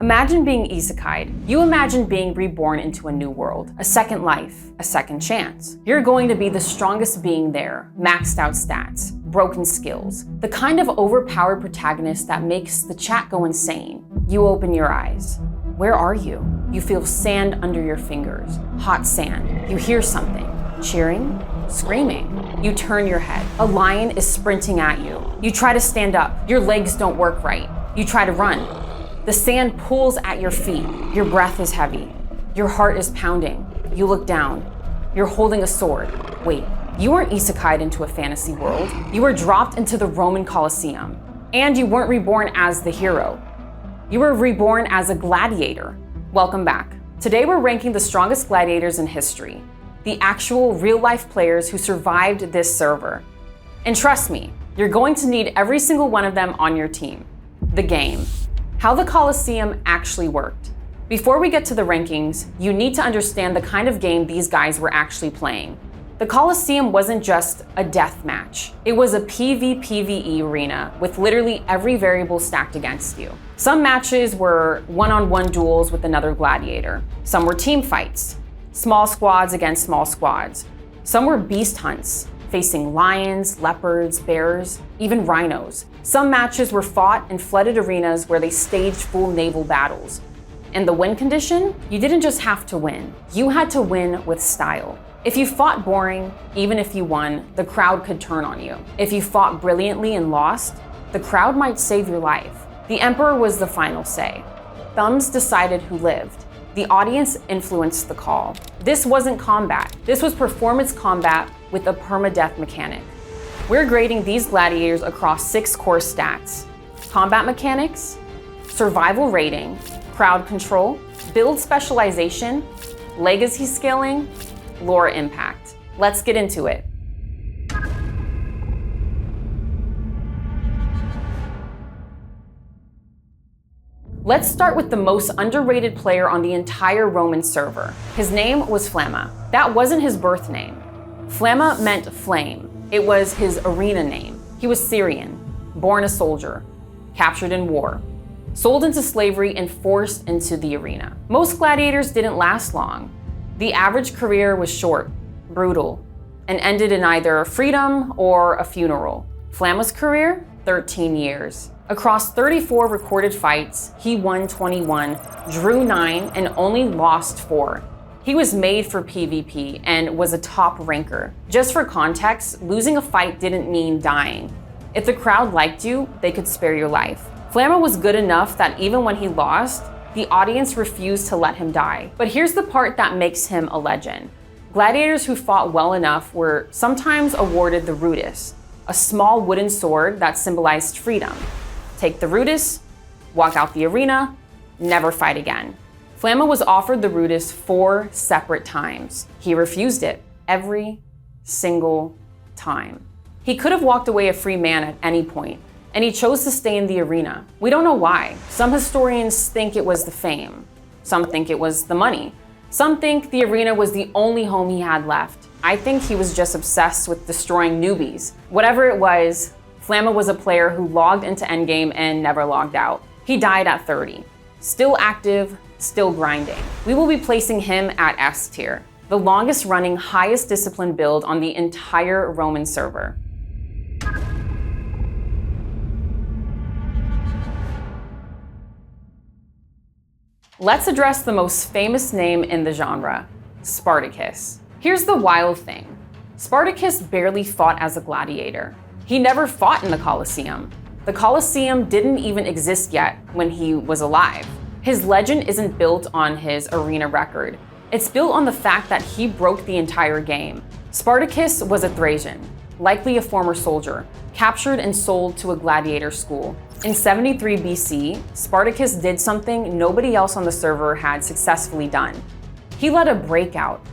Imagine being isekai'd. You imagine being reborn into a new world, a second life, a second chance. You're going to be the strongest being there, maxed out stats, broken skills, the kind of overpowered protagonist that makes the chat go insane. You open your eyes. Where are you? You feel sand under your fingers, hot sand. You hear something, cheering, screaming. You turn your head. A lion is sprinting at you. You try to stand up. Your legs don't work right. You try to run. The sand pulls at your feet. Your breath is heavy. Your heart is pounding. You look down. You're holding a sword. Wait, you weren't isekai'd into a fantasy world. You were dropped into the Roman Colosseum. And you weren't reborn as the hero. You were reborn as a gladiator. Welcome back. Today we're ranking the strongest gladiators in history. The actual real-life players who survived this server. And trust me, you're going to need every single one of them on your team. The game. How the Colosseum actually worked. Before we get to the rankings, you need to understand the kind of game these guys were actually playing. The Colosseum wasn't just a death match. It was a PvPvE arena with literally every variable stacked against you. Some matches were one-on-one duels with another gladiator. Some were team fights, small squads against small squads. Some were beast hunts, facing lions, leopards, bears, even rhinos. Some matches were fought in flooded arenas where they staged full naval battles. And the win condition? You didn't just have to win. You had to win with style. If you fought boring, even if you won, the crowd could turn on you. If you fought brilliantly and lost, the crowd might save your life. The emperor was the final say. Thumbs decided who lived. The audience influenced the call. This wasn't combat. This was performance combat with a permadeath mechanic. We're grading these gladiators across 6 core stats: combat mechanics, survival rating, crowd control, build specialization, legacy scaling, lore impact. Let's get into it. Let's start with the most underrated player on the entire Roman server. His name was Flamma. That wasn't his birth name. Flamma meant flame. It was his arena name. He was Syrian, born a soldier, captured in war, sold into slavery and forced into the arena. Most gladiators didn't last long. The average career was short, brutal, and ended in either freedom or a funeral. Flamma's career? 13 years. Across 34 recorded fights, he won 21, drew 9, and only lost 4. He was made for PvP and was a top ranker. Just for context, losing a fight didn't mean dying. If the crowd liked you, they could spare your life. Flamma was good enough that even when he lost, the audience refused to let him die. But here's the part that makes him a legend. Gladiators who fought well enough were sometimes awarded the Rudis, a small wooden sword that symbolized freedom. Take the Rudis, walk out the arena, never fight again. Flamma was offered the Rudis 4 separate times. He refused it every single time. He could have walked away a free man at any point, and he chose to stay in the arena. We don't know why. Some historians think it was the fame. Some think it was the money. Some think the arena was the only home he had left. I think he was just obsessed with destroying newbies. Whatever it was, Flamma was a player who logged into endgame and never logged out. He died at 30. Still active, still grinding. We will be placing him at S tier, the longest running, highest discipline build on the entire Roman server. Let's address the most famous name in the genre, Spartacus. Here's the wild thing. Spartacus barely fought as a gladiator. He never fought in the Colosseum. The Colosseum didn't even exist yet when he was alive. His legend isn't built on his arena record. It's built on the fact that he broke the entire game. Spartacus was a Thracian, likely a former soldier, captured and sold to a gladiator school. In 73 BC, Spartacus did something nobody else on the server had successfully done. He led a breakout.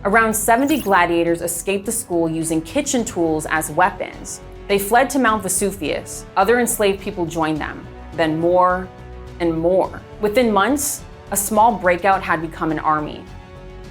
Around 70 gladiators escaped the school using kitchen tools as weapons. They fled to Mount Vesuvius. Other enslaved people joined them. Then more and more. Within months, a small breakout had become an army,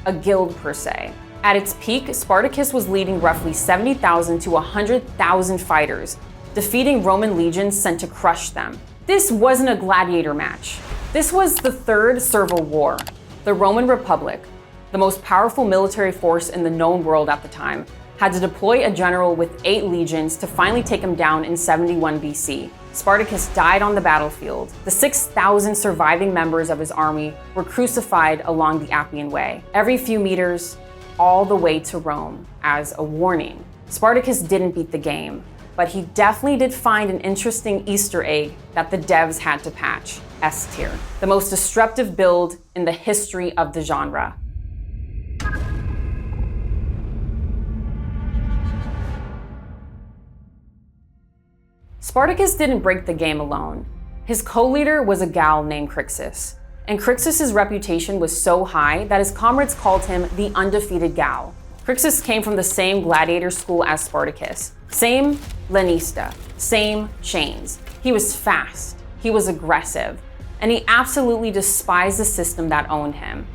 a guild per se. At its peak, Spartacus was leading roughly 70,000 to 100,000 fighters, defeating Roman legions sent to crush them. This wasn't a gladiator match. This was the Third Servile War. The Roman Republic, the most powerful military force in the known world at the time, had to deploy a general with 8 legions to finally take him down in 71 BC. Spartacus died on the battlefield. The 6,000 surviving members of his army were crucified along the Appian Way, every few meters, all the way to Rome, as a warning. Spartacus didn't beat the game, but he definitely did find an interesting Easter egg that the devs had to patch: S tier, the most disruptive build in the history of the genre. Spartacus didn't break the game alone. His co-leader was a gal named Crixus, and Crixus's reputation was so high that his comrades called him the undefeated gal. Crixus came from the same gladiator school as Spartacus. Same lanista, same chains. He was fast, he was aggressive, and he absolutely despised the system that owned him.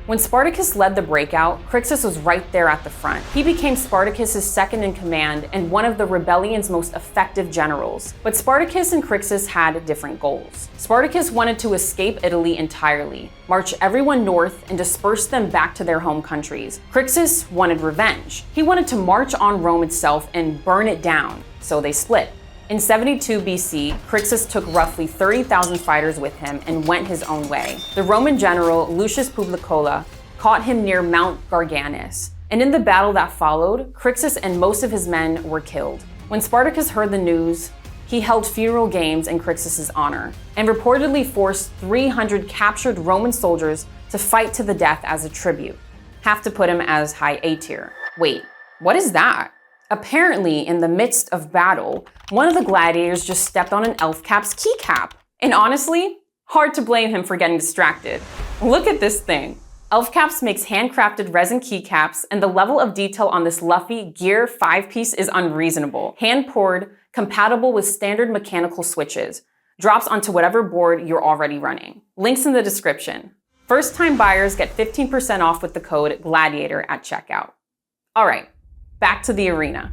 When Spartacus led the breakout, Crixus was right there at the front. He became Spartacus's second in command and one of the rebellion's most effective generals. But Spartacus and Crixus had different goals. Spartacus wanted to escape Italy entirely, march everyone north, and disperse them back to their home countries. Crixus wanted revenge. He wanted to march on Rome itself and burn it down, so they split. In 72 BC, Crixus took roughly 30,000 fighters with him and went his own way. The Roman general Lucius Publicola caught him near Mount Garganus, and in the battle that followed, Crixus and most of his men were killed. When Spartacus heard the news, he held funeral games in Crixus's honor, and reportedly forced 300 captured Roman soldiers to fight to the death as a tribute. Have to put him as high A tier. Wait, what is that? Apparently, in the midst of battle, one of the gladiators just stepped on an elf cap's keycap. And honestly, hard to blame him for getting distracted. Look at this thing. Elf Caps makes handcrafted resin keycaps, and the level of detail on this Luffy Gear 5-piece is unreasonable. Hand-poured, compatible with standard mechanical switches. Drops onto whatever board you're already running. Links in the description. First-time buyers get 15% off with the code GLADIATOR at checkout. All right. Back to the arena.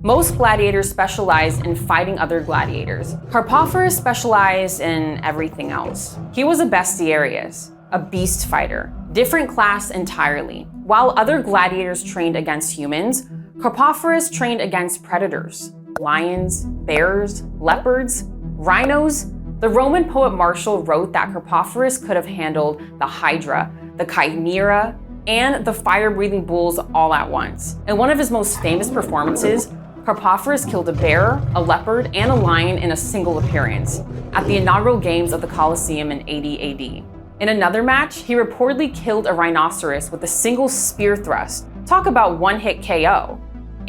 Most gladiators specialize in fighting other gladiators. Carpophorus specialized in everything else. He was a bestiarius, a beast fighter, different class entirely. While other gladiators trained against humans, Carpophorus trained against predators, lions, bears, leopards, rhinos. The Roman poet Martial wrote that Carpophorus could have handled the Hydra, the Chimera, and the fire-breathing bulls all at once. In one of his most famous performances, Carpophorus killed a bear, a leopard, and a lion in a single appearance at the inaugural games of the Colosseum in 80 AD. In another match, he reportedly killed a rhinoceros with a single spear thrust. Talk about one-hit KO.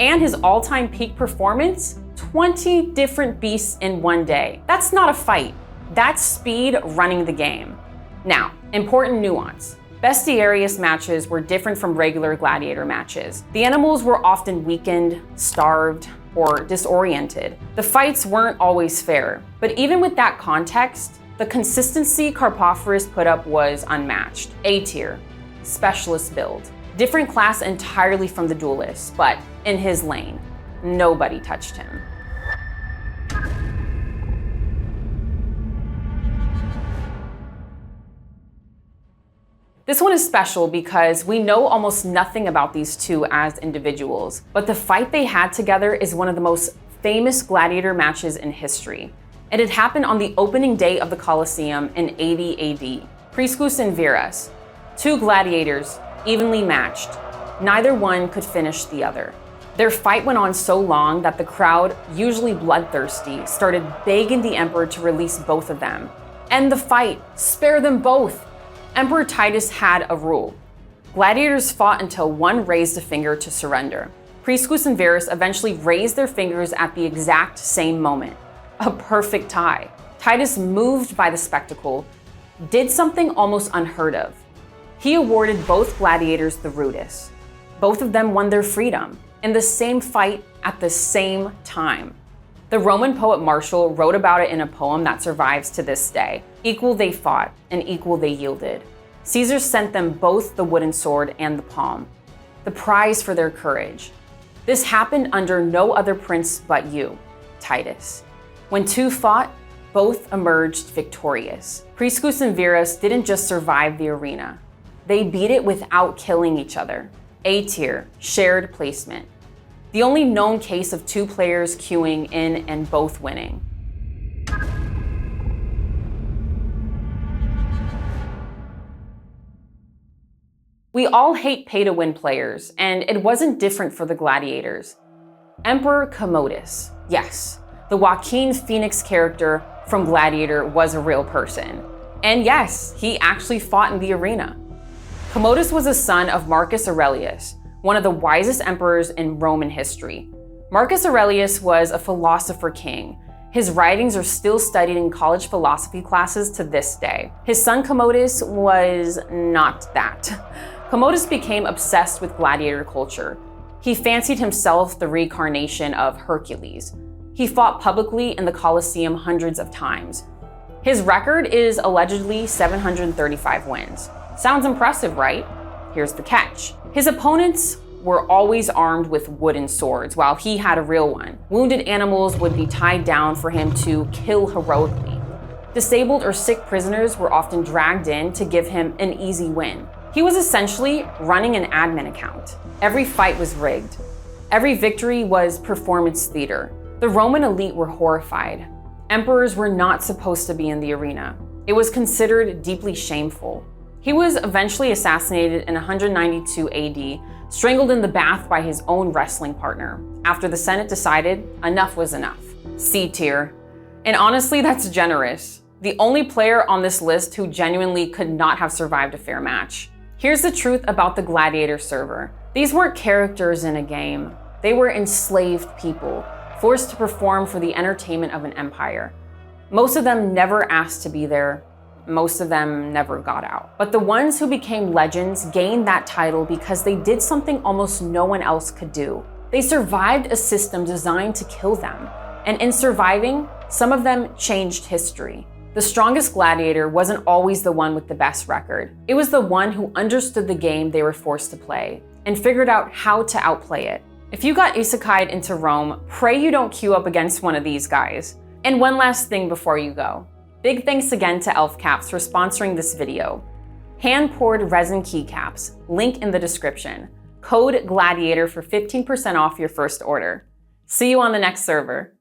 And his all-time peak performance? 20 different beasts in one day. That's not a fight. That's speed running the game. Now, important nuance. Bestiarius matches were different from regular gladiator matches. The animals were often weakened, starved, or disoriented. The fights weren't always fair. But even with that context, the consistency Carpophorus put up was unmatched. A tier, specialist build. Different class entirely from the duelists, but in his lane. Nobody touched him. This one is special because we know almost nothing about these two as individuals, but the fight they had together is one of the most famous gladiator matches in history. And it happened on the opening day of the Colosseum in 80 AD. Priscus and Verus, two gladiators, evenly matched. Neither one could finish the other. Their fight went on so long that the crowd, usually bloodthirsty, started begging the emperor to release both of them. End the fight, spare them both. Emperor Titus had a rule. Gladiators fought until one raised a finger to surrender. Priscus and Verus eventually raised their fingers at the exact same moment. A perfect tie. Titus, moved by the spectacle, did something almost unheard of. He awarded both gladiators the rudis. Both of them won their freedom in the same fight at the same time. The Roman poet Martial wrote about it in a poem that survives to this day. Equal they fought, and equal they yielded. Caesar sent them both the wooden sword and the palm, the prize for their courage. This happened under no other prince but you, Titus. When two fought, both emerged victorious. Priscus and Verus didn't just survive the arena. They beat it without killing each other. A tier, shared placement. The only known case of two players queuing in and both winning. We all hate pay-to-win players, and it wasn't different for the gladiators. Emperor Commodus, yes, the Joaquin Phoenix character from Gladiator was a real person. And yes, he actually fought in the arena. Commodus was a son of Marcus Aurelius, one of the wisest emperors in Roman history. Marcus Aurelius was a philosopher king. His writings are still studied in college philosophy classes to this day. His son Commodus was not that. Commodus became obsessed with gladiator culture. He fancied himself the reincarnation of Hercules. He fought publicly in the Colosseum hundreds of times. His record is allegedly 735 wins. Sounds impressive, right? Here's the catch. His opponents were always armed with wooden swords, while he had a real one. Wounded animals would be tied down for him to kill heroically. Disabled or sick prisoners were often dragged in to give him an easy win. He was essentially running an admin account. Every fight was rigged. Every victory was performance theater. The Roman elite were horrified. Emperors were not supposed to be in the arena. It was considered deeply shameful. He was eventually assassinated in 192 AD, strangled in the bath by his own wrestling partner, after the Senate decided enough was enough. C tier. And honestly, that's generous. The only player on this list who genuinely could not have survived a fair match. Here's the truth about the Gladiator server. These weren't characters in a game. They were enslaved people, forced to perform for the entertainment of an empire. Most of them never asked to be there. Most of them never got out. But the ones who became legends gained that title because they did something almost no one else could do. They survived a system designed to kill them. And in surviving, some of them changed history. The strongest gladiator wasn't always the one with the best record. It was the one who understood the game they were forced to play and figured out how to outplay it. If you got isekai'd into Rome, pray you don't queue up against one of these guys. And one last thing before you go. Big thanks again to ElfCaps for sponsoring this video. Hand-poured resin keycaps, link in the description. Code GLADIATOR for 15% off your first order. See you on the next server.